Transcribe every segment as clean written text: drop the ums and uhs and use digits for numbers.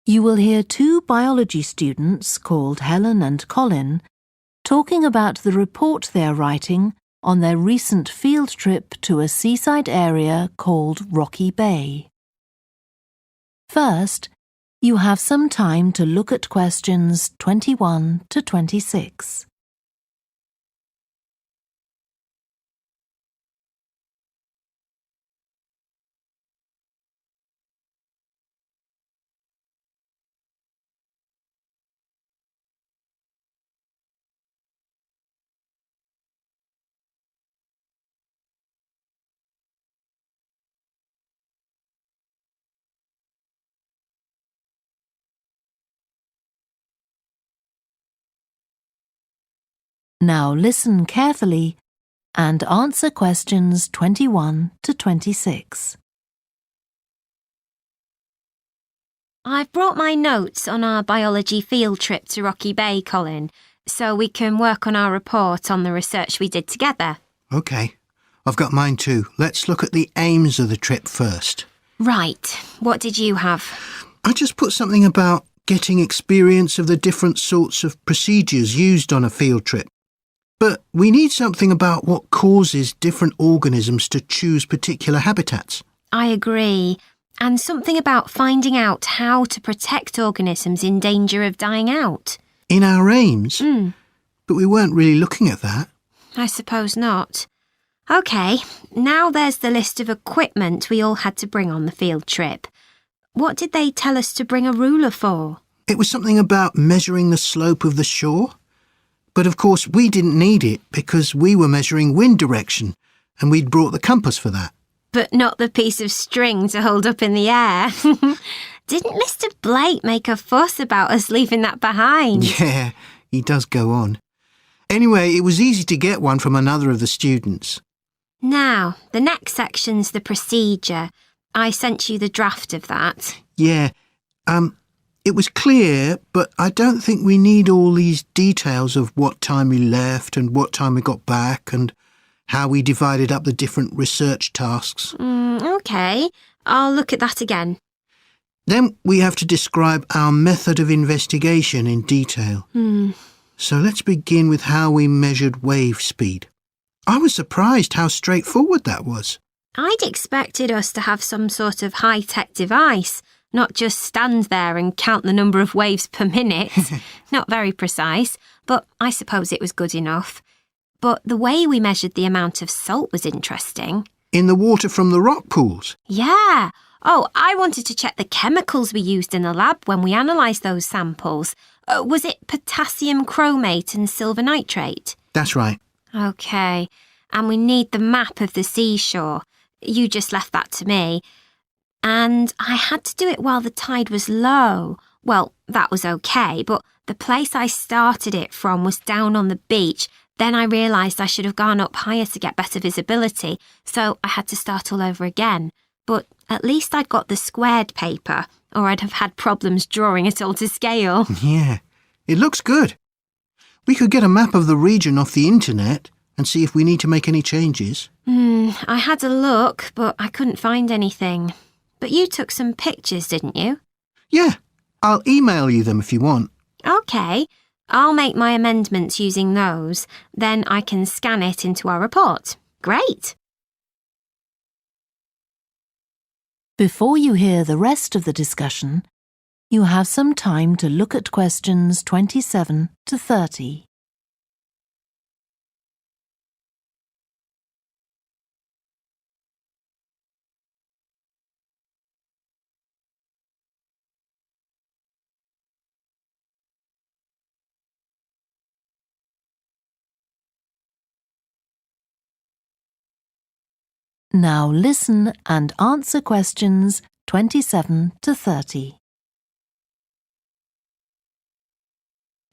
You will hear two biology students called Helen and Colin talking about the report they are writing on their recent field trip to a seaside area called Rocky Bay. First, you have some time to look at questions 21 to 26. Now listen carefully and answer questions 21 to 26. I've brought my notes on our biology field trip to Rocky Bay, Colin, so we can work on our report on the research we did together. OK. I've got mine too. Let's look at the aims of the trip first. Right. What did you have? I just put something about getting experience of the different sorts of procedures used on a field trip. But we need something about what causes different organisms to choose particular habitats. I agree. And something about finding out how to protect organisms in danger of dying out. In our aims? But we weren't really looking at that. I suppose not. OK, now there's the list of equipment we all had to bring on the field trip. What did they tell us to bring a ruler for? It was something about measuring the slope of the shore. But of course we didn't need it because we were measuring wind direction and we'd brought the compass for that. But not the piece of string to hold up in the air. Didn't Mr. Blake make a fuss about us leaving that behind? Yeah, he does go on. Anyway, it was easy to get one from another of the students. Now, the next section's the procedure. I sent you the draft of that. Yeah, it was clear, but I don't think we need all these details of what time we left and what time we got back and how we divided up the different research tasks. OK, I'll look at that again. Then we have to describe our method of investigation in detail. So let's begin with how we measured wave speed. I was surprised how straightforward that was. I'd expected us to have some sort of high-tech device, not just stand there and count the number of waves per minute. Not very precise, but I suppose it was good enough. But the way we measured the amount of salt was interesting. In the water from the rock pools? Yeah. Oh, I wanted to check the chemicals we used in the lab when we analysed those samples. Was it potassium chromate and silver nitrate? That's right. OK. And we need the map of the seashore. You just left that to me. And I had to do it while the tide was low. Well, that was OK, but the place I started it from was down on the beach. Then I realised I should have gone up higher to get better visibility, so I had to start all over again. But at least I'd got the squared paper, or I'd have had problems drawing it all to scale. Yeah, it looks good. We could get a map of the region off the internet and see if we need to make any changes. I had a look, but I couldn't find anything. But you took some pictures, didn't you? Yeah, I'll email you them if you want. OK, I'll make my amendments using those. Then I can scan it into our report. Great! Before you hear the rest of the discussion, you have some time to look at questions 27 to 30. Now listen and answer questions 27 to 30.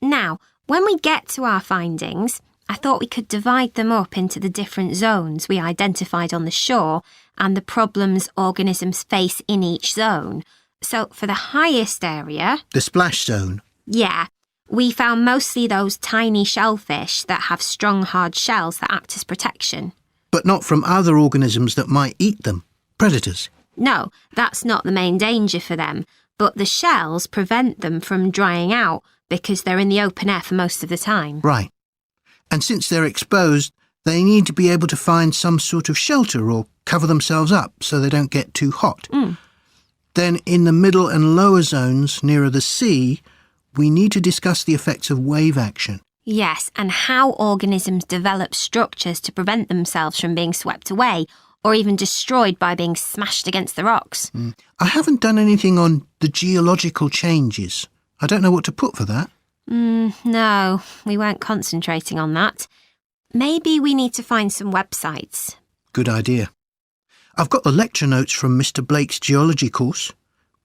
Now, when we get to our findings, I thought we could divide them up into the different zones we identified on the shore and the problems organisms face in each zone. So for the highest area... The splash zone? Yeah. We found mostly those tiny shellfish that have strong hard shells that act as protection. But not from other organisms that might eat them, predators. No, that's not the main danger for them. but the shells prevent them from drying out because they're in the open air for most of the time. Right. And since they're exposed, they need to be able to find some sort of shelter or cover themselves up so they don't get too hot. Then in the middle and lower zones nearer the sea, we need to discuss the effects of wave action. Yes, and how organisms develop structures to prevent themselves from being swept away or even destroyed by being smashed against the rocks. I haven't done anything on the geological changes. I don't know what to put for that. No, we weren't concentrating on that. Maybe we need to find some websites. Good idea. I've got the lecture notes from Mr. Blake's geology course,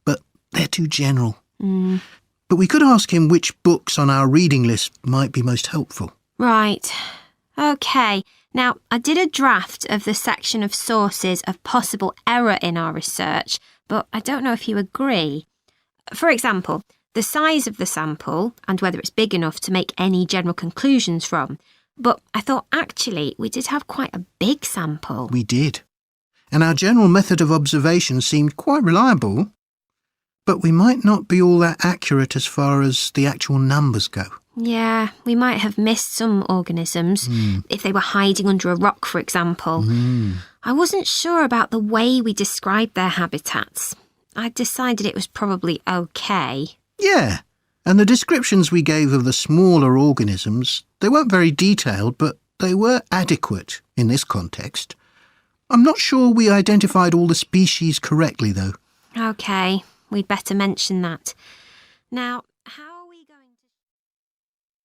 but they're too general. But we could ask him which books on our reading list might be most helpful. Right. OK. Now, I did a draft of the section of sources of possible error in our research, but I don't know if you agree. For example, the size of the sample and whether it's big enough to make any general conclusions from. But I thought, actually, we did have quite a big sample. We did. And our general method of observation seemed quite reliable. But we might not be all that accurate as far as the actual numbers go. Yeah, we might have missed some organisms, if they were hiding under a rock, for example. I wasn't sure about the way we described their habitats. I decided it was probably OK. Yeah, and the descriptions we gave of the smaller organisms, they weren't very detailed, but they were adequate in this context. I'm not sure we identified all the species correctly, though. OK, we'd better mention that. Now,